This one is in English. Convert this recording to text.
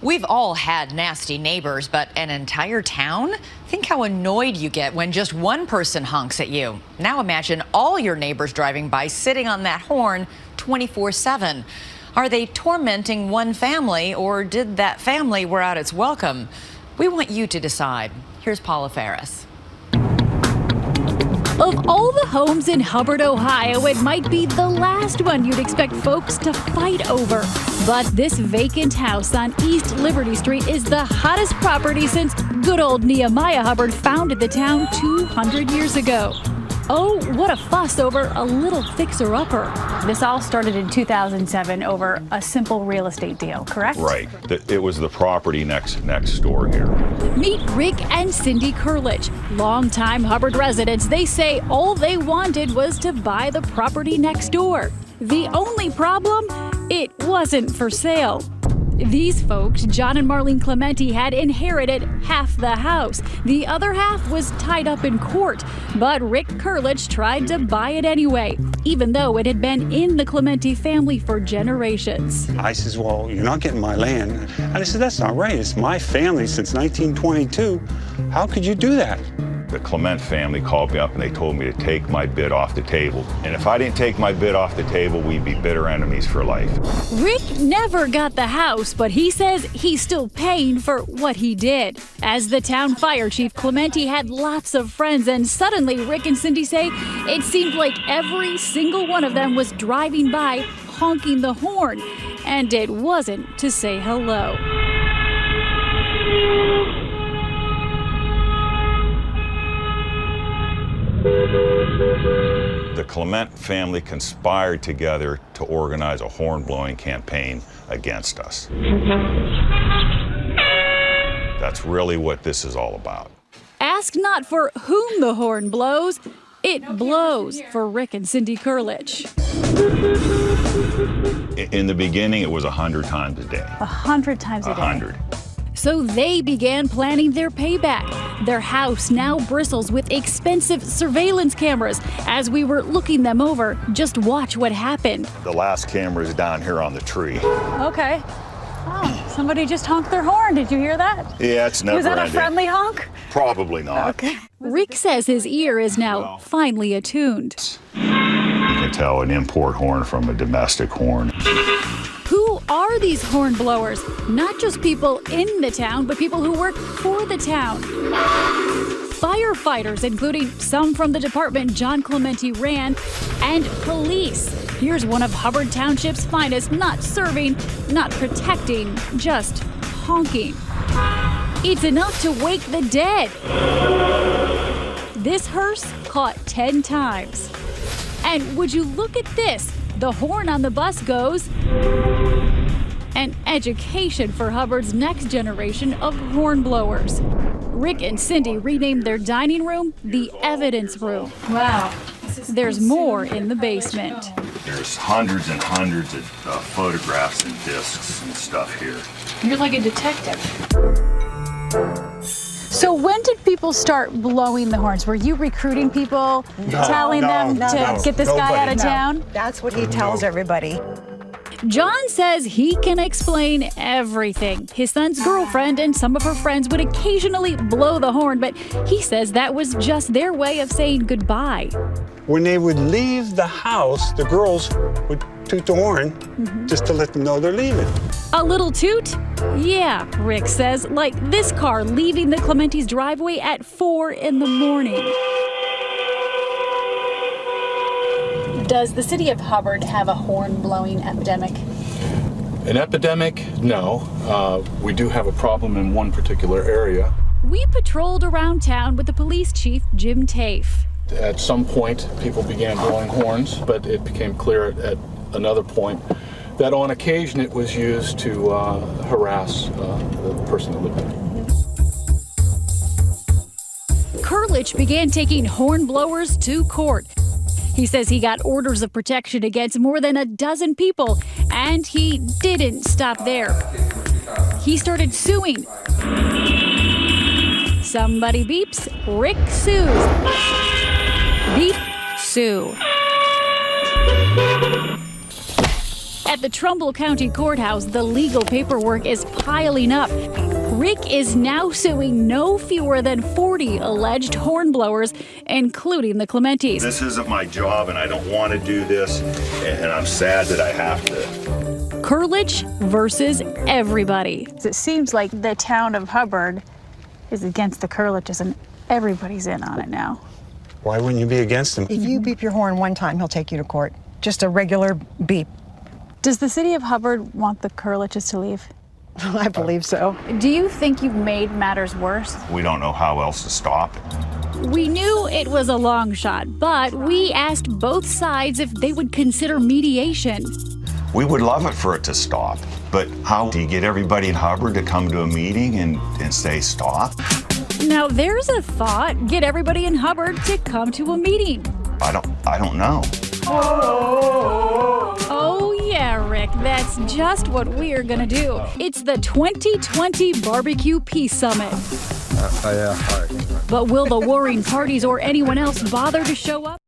We've all had nasty neighbors, but an entire town? Think how annoyed you get when just one person honks at you. Now imagine all your neighbors driving by sitting on that horn 24/7. Are they tormenting one family, or did that family wear out its welcome? We want you to decide. Here's Paula Ferris. Of all the homes in Hubbard, Ohio, it might be the last one you'd expect folks to fight over. But this vacant house on East Liberty Street is the hottest property since good old Nehemiah Hubbard founded the town 200 years ago. Oh, what a fuss over a little fixer-upper. This all started in 2007 over a simple real estate deal, correct? Right. It was the property next door here. Meet Rick and Cindy Kurlich, longtime Hubbard residents. They say all they wanted was to buy the property next door. The only problem? It wasn't for sale. These folks, John and Marlene Clementi, had inherited half the house. The other half was tied up in court. But Rick Kurlich tried to buy it anyway, even though it had been in the Clementi family for generations. I says, well, you're not getting my land. And I said, that's not right. It's my family since 1922. How could you do that? The Clement family called me up and they told me to take my bid off the table. And if I didn't take my bid off the table, we'd be bitter enemies for life. Rick never got the house, but he says he's still paying for what he did. As the town fire chief, Clementi had lots of friends, and suddenly Rick and Cindy say it seemed like every single one of them was driving by honking the horn, and it wasn't to say hello. The Clement family conspired together to organize a horn-blowing campaign against us. That's really what this is all about. Ask not for whom the horn blows, it blows for Rick and Cindy Kurlich. In the beginning, it was 100 times a day. 100 times a day. 100. So they began planning their payback. Their house now bristles with expensive surveillance cameras. As we were looking them over, just watch what happened. The last camera is down here on the tree. Okay. Oh, somebody just honked their horn. Did you hear that? Yeah, it's never Was that a ending. friendly honk? Probably not. Okay. Rick says his ear is now finally attuned. You can tell an import horn from a domestic horn. Who are these horn blowers? Not just people in the town, but people who work for the town. Firefighters, including some from the department John Clementi ran, and police. Here's one of Hubbard Township's finest, not serving, not protecting, just honking. It's enough to wake the dead. This hearse caught 10 times. And would you look at this? The horn on the bus goes. An education for Hubbard's next generation of horn blowers. Rick and Cindy renamed their dining room the evidence room. Wow. There's more in the basement. There's hundreds and hundreds of photographs and discs and stuff here. You're like a detective. So when did people start blowing the horns? Were you recruiting people, telling them to get this guy out of town? That's what he tells everybody. John says he can explain everything. His son's girlfriend and some of her friends would occasionally blow the horn, but he says that was just their way of saying goodbye. When they would leave the house, the girls would toot the horn just to let them know they're leaving. A little toot? Yeah, Rick says, like this car leaving the Clementi's driveway at 4 in the morning. Does the city of Hubbard have a horn blowing epidemic? An epidemic? No. We do have a problem in one particular area. We patrolled around town with the police chief, Jim Tafe. At some point, people began blowing horns, but it became clear at another point that on occasion it was used to harass the person that lived there. Kurlich began taking horn blowers to court. He says he got orders of protection against more than a dozen people, and he didn't stop there. He started suing. Somebody beeps, Rick sues. Beep, sue. At the Trumbull County Courthouse, the legal paperwork is piling up. Rick is now suing no fewer than 40 alleged hornblowers, including the Clementis. This isn't my job, and I don't want to do this, and I'm sad that I have to. Kurlich versus everybody. It seems like the town of Hubbard is against the Kurliches, and everybody's in on it now. Why wouldn't you be against him? If you beep your horn one time, he'll take you to court. Just a regular beep. Does the city of Hubbard want the Kurliches to leave? I believe so. Do you think you've made matters worse? We don't know how else to stop it. We knew it was a long shot, but we asked both sides if they would consider mediation. We would love it for it to stop, but how do you get everybody in Hubbard to come to a meeting and say stop? Now there's a thought. Get everybody in Hubbard to come to a meeting. I don't know. Oh yeah, Rick, that's just what we're gonna do. It's the 2020 Barbecue Peace Summit. Yeah, all right. But will the warring parties or anyone else bother to show up?